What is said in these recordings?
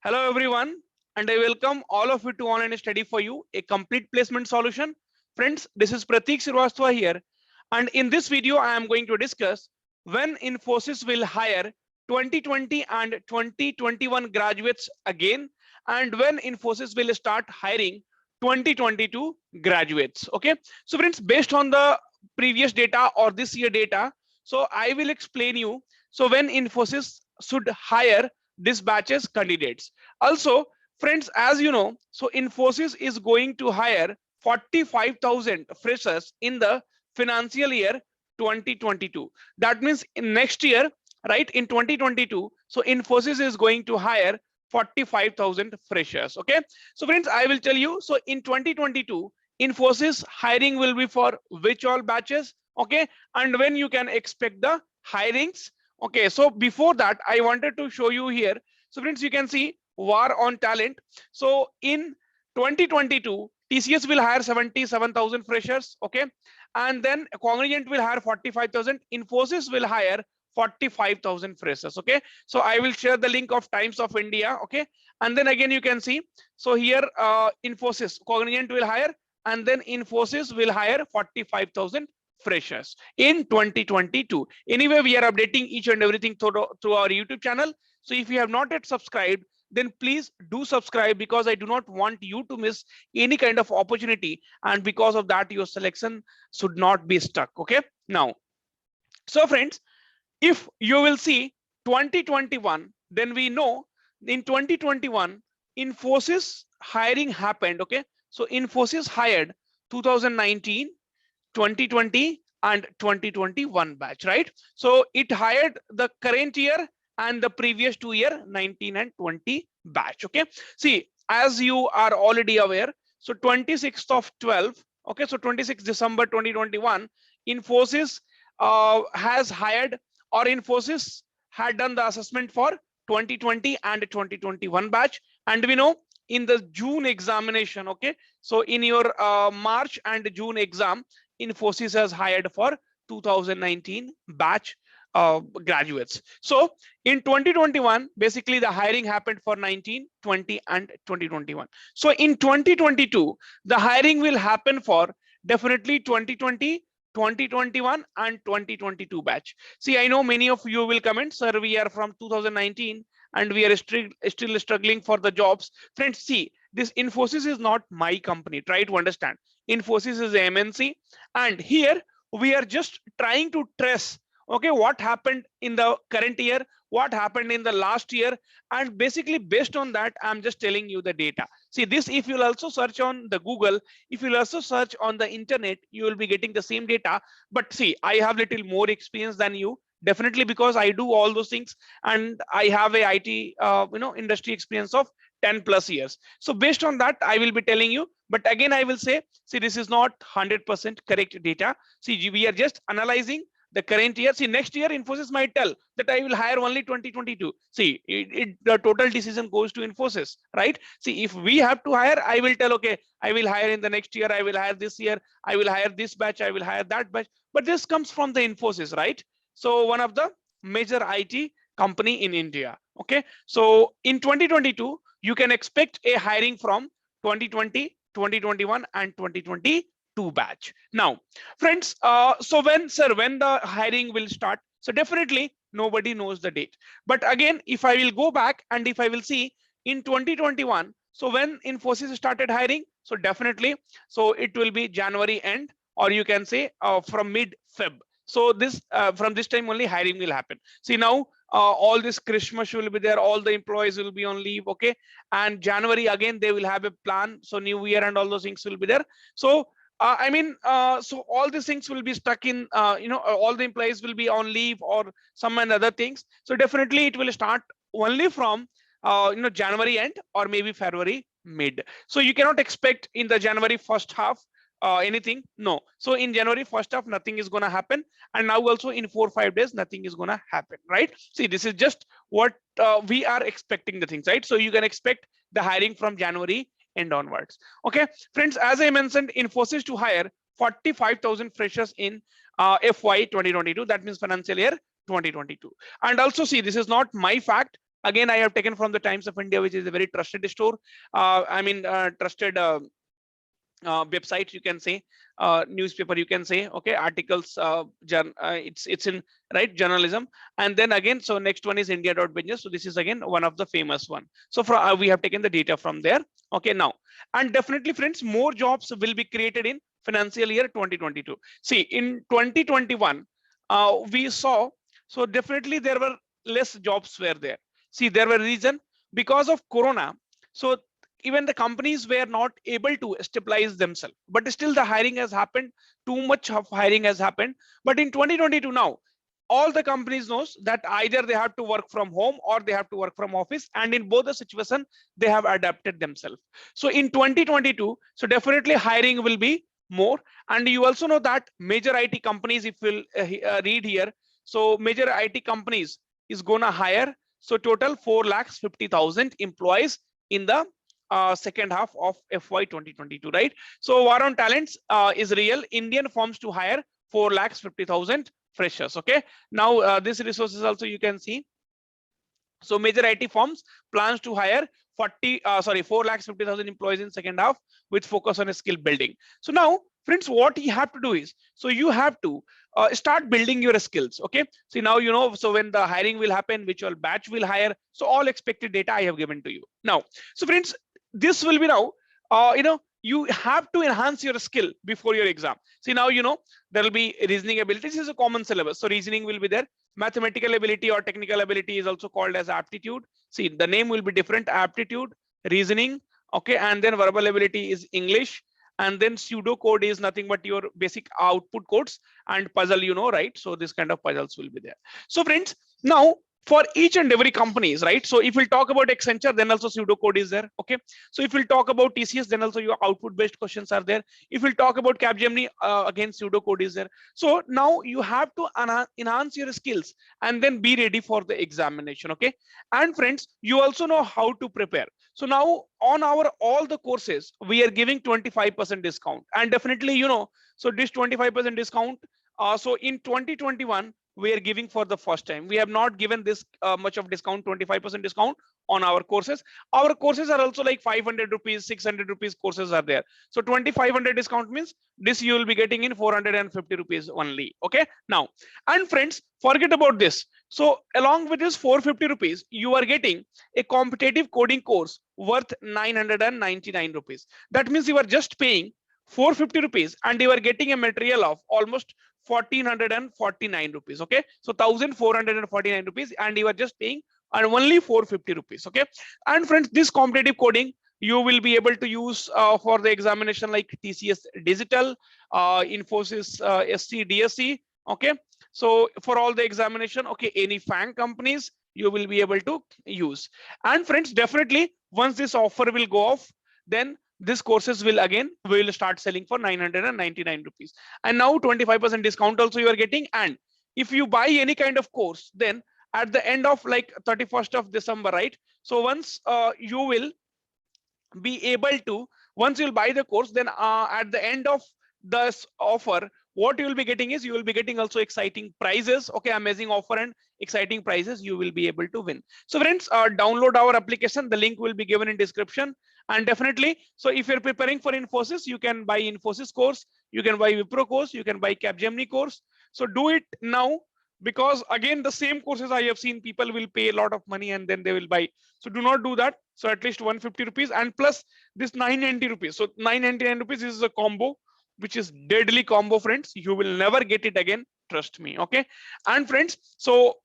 Hello everyone, and I welcome all of you to Online Study for You, a complete placement solution. Friends, this is Pratik Srivastava here, and in this video, I am going to discuss when Infosys will hire 2020 and 2021 graduates again, and when Infosys will start hiring 2022 graduates. Okay, so friends, based on the previous data or this year data, so I will explain you. So when Infosys should hire this batches candidates. Also, friends, as you know, so Infosys is going to hire 45,000 freshers in the financial year 2022. That means in next year, right, in 2022, so Infosys is going to hire 45,000 freshers. Okay, so friends, I will tell you. So in 2022, Infosys hiring will be for which all batches? Okay, and when you can expect the hirings. Okay, so before that, I wanted to show you here. So friends, you can see war on talent. So in 2022, TCS will hire 77,000 freshers. Okay, and then Cognizant will hire 45,000. Infosys will hire 45,000 freshers. Okay, so I will share the link of Times of India. Okay, and then again you can see. So here, Infosys, Cognizant will hire, and then Infosys will hire 45,000 freshers in 2022. Anyway, we are updating each and everything through our YouTube channel. So if you have not yet subscribed, then please do subscribe, because I do not want you to miss any kind of opportunity, and because of that your selection should not be stuck. Okay, now, so friends, if you will see 2021, then we know in 2021 Infosys hiring happened. Okay, so Infosys hired 2019, 2020 and 2021 batch, right? So it hired the current year and the previous 2 year 19 and 20 batch. Okay, see, as you are already aware, so 26th of 12, okay, so 26th December 2021, Infosys has hired, or Infosys had done the assessment for 2020 and 2021 batch. And we know in the June examination, okay, so in your March and June exam, Infosys has hired for 2019 batch graduates. So in 2021, basically the hiring happened for 19, 20 and 2021. So in 2022, the hiring will happen for definitely 2020, 2021 and 2022 batch. See, I know many of you will comment, sir, we are from 2019 and we are still struggling for the jobs. Friends, see, this Infosys is not my company. Try to understand. Infosys is a MNC, and here we are just trying to trace, okay, what happened in the current year, what happened in the last year, and basically based on that, I'm just telling you the data. See, this, if you'll also search on the Google, if you'll also search on the internet, you will be getting the same data. But see, I have little more experience than you, definitely, because I do all those things, and I have a IT industry experience of 10 plus years. So based on that, I will be telling you. But again, I will say, see, this is not 100% correct data. See, we are just analyzing the current year. See, next year Infosys might tell that I will hire only 2022. See, the total decision goes to Infosys, right? See, if we have to hire, I will tell, okay, I will hire in the next year, I will hire this year, I will hire this batch, I will hire that batch. But this comes from the Infosys, right? So one of the major IT company in India. Okay, so in 2022, you can expect a hiring from 2020, 2021 and 2022 batch. Now, friends, so when the hiring will start? So definitely nobody knows the date. But again, if I will go back and if I will see in 2021, so when Infosys started hiring, so definitely, so it will be January end, or you can say from mid Feb. So this from this time only hiring will happen. See, now all this Christmas will be there, all the employees will be on leave. Okay, and January again they will have a plan, so new year and all those things will be there. So so all these things will be stuck in, all the employees will be on leave or some and other things. So definitely it will start only from January end or maybe February mid. So you cannot expect in the January first half anything. No. So in January first half, nothing is going to happen. And now also in 4 or 5 days, nothing is going to happen, right? See, this is just what we are expecting the things, right? So you can expect the hiring from January and onwards. Okay, friends, as I mentioned, Infosys to hire 45,000 freshers in FY 2022. That means financial year 2022. And also see, this is not my fact. Again, I have taken from the Times of India, which is a very trusted store. Trusted website, you can say, newspaper, you can say, okay, articles, it's in right journalism. And then again, so next one is India.business. So this is again one of the famous one. So we have taken the data from there. Okay, now, and definitely friends, more jobs will be created in financial year 2022. See, in 2021, we saw, so definitely there were less jobs were there. See, there were reason because of Corona. So even the companies were not able to stabilize themselves, but still the hiring has happened. Too much of hiring has happened. But in 2022 now, all the companies knows that either they have to work from home or they have to work from office, and in both the situation they have adapted themselves. So in 2022, so definitely hiring will be more. And you also know that major IT companies, if you'll read here, so major IT companies is gonna hire, so total 4,50,000 employees in the second half of FY 2022, right? So war on talents is real. Indian firms to hire 4,50,000 freshers. Okay, now this resources also you can see. So major IT firms plans to hire 4,50,000 employees in second half with focus on skill building. So now, friends, what you have to do is, so you have to start building your skills. Okay, see now you know, so when the hiring will happen, which all batch will hire, so all expected data I have given to you now. So friends, this will be now, you have to enhance your skill before your exam. See now, you know, there will be reasoning ability. This is a common syllabus, so reasoning will be there. Mathematical ability or technical ability is also called as aptitude. See, the name will be different: aptitude, reasoning. Okay, and then verbal ability is English, and then pseudo code is nothing but your basic output codes, and puzzle, you know, right? So this kind of puzzles will be there. So friends, now for each and every companies, right? So if we'll talk about Accenture, then also pseudo code is there. Okay, so if we'll talk about TCS, then also your output based questions are there. If we'll talk about Capgemini, again pseudo code is there. So now you have to enhance your skills and then be ready for the examination. Okay, and friends, you also know how to prepare. So now on our all the courses, we are giving 25% discount, and definitely, you know, so this 25% discount, so in 2021 we are giving for the first time. We have not given this much of discount, 25% discount on our courses. Our courses are also like 500 rupees, 600 rupees courses are there. So 2,500 discount means this you will be getting in 450 rupees only. Okay, now, and friends, forget about this. So along with this 450 rupees, you are getting a competitive coding course worth 999 rupees. That means you are just paying 450 rupees and you are getting a material of almost 1,449 rupees. Okay, so 1,449 rupees, and you are just paying and only 450 rupees. Okay, and friends, this competitive coding you will be able to use for the examination like TCS Digital, Infosys, SC, DSC. Okay, so for all the examination, okay, any FANG companies you will be able to use. And friends, definitely once this offer will go off, then this courses will again will start selling for 999 rupees, and now 25% discount also you are getting. And if you buy any kind of course, then at the end of like 31st of December, right? So once you will be able to, once you'll buy the course, then at the end of this offer, what you will be getting is you will be getting also exciting prizes. Okay, amazing offer and exciting prizes you will be able to win. So friends, download our application. The link will be given in description. And definitely, so if you're preparing for Infosys, you can buy Infosys course, you can buy Wipro course, you can buy Capgemini course. So do it now, because again, the same courses I have seen people will pay a lot of money and then they will buy. So do not do that. So at least 150 rupees and plus this 990 rupees. So 999 rupees is a combo, which is deadly combo, friends. You will never get it again. Trust me. Okay. And friends, so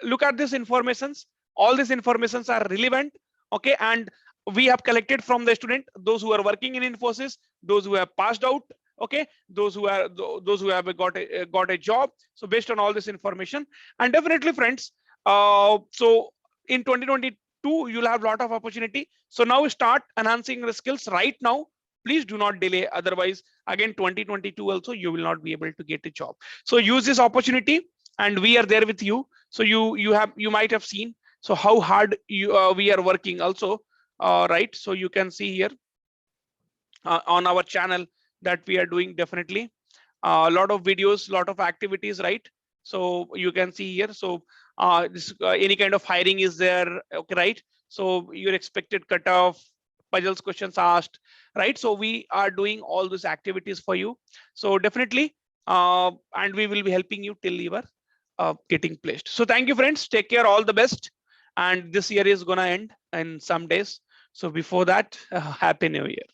look at this informations. All these informations are relevant. Okay. And we have collected from the student, those who are working in Infosys, those who have passed out. Okay, those who have got a job. So based on all this information, and definitely friends, so in 2022 you'll have a lot of opportunity. So now start enhancing the skills right now. Please do not delay, otherwise again 2022 also you will not be able to get a job. So use this opportunity, and we are there with you. So you might have seen so how hard we are working also, right? So you can see here on our channel that we are doing definitely a lot of videos, lot of activities, right? So you can see here. So any kind of hiring is there, okay, right? So your expected cutoff, puzzles questions asked, right? So we are doing all these activities for you. So definitely, and we will be helping you till you are getting placed. So thank you, friends. Take care. All the best. And this year is gonna end in some days. So before that, Happy New Year.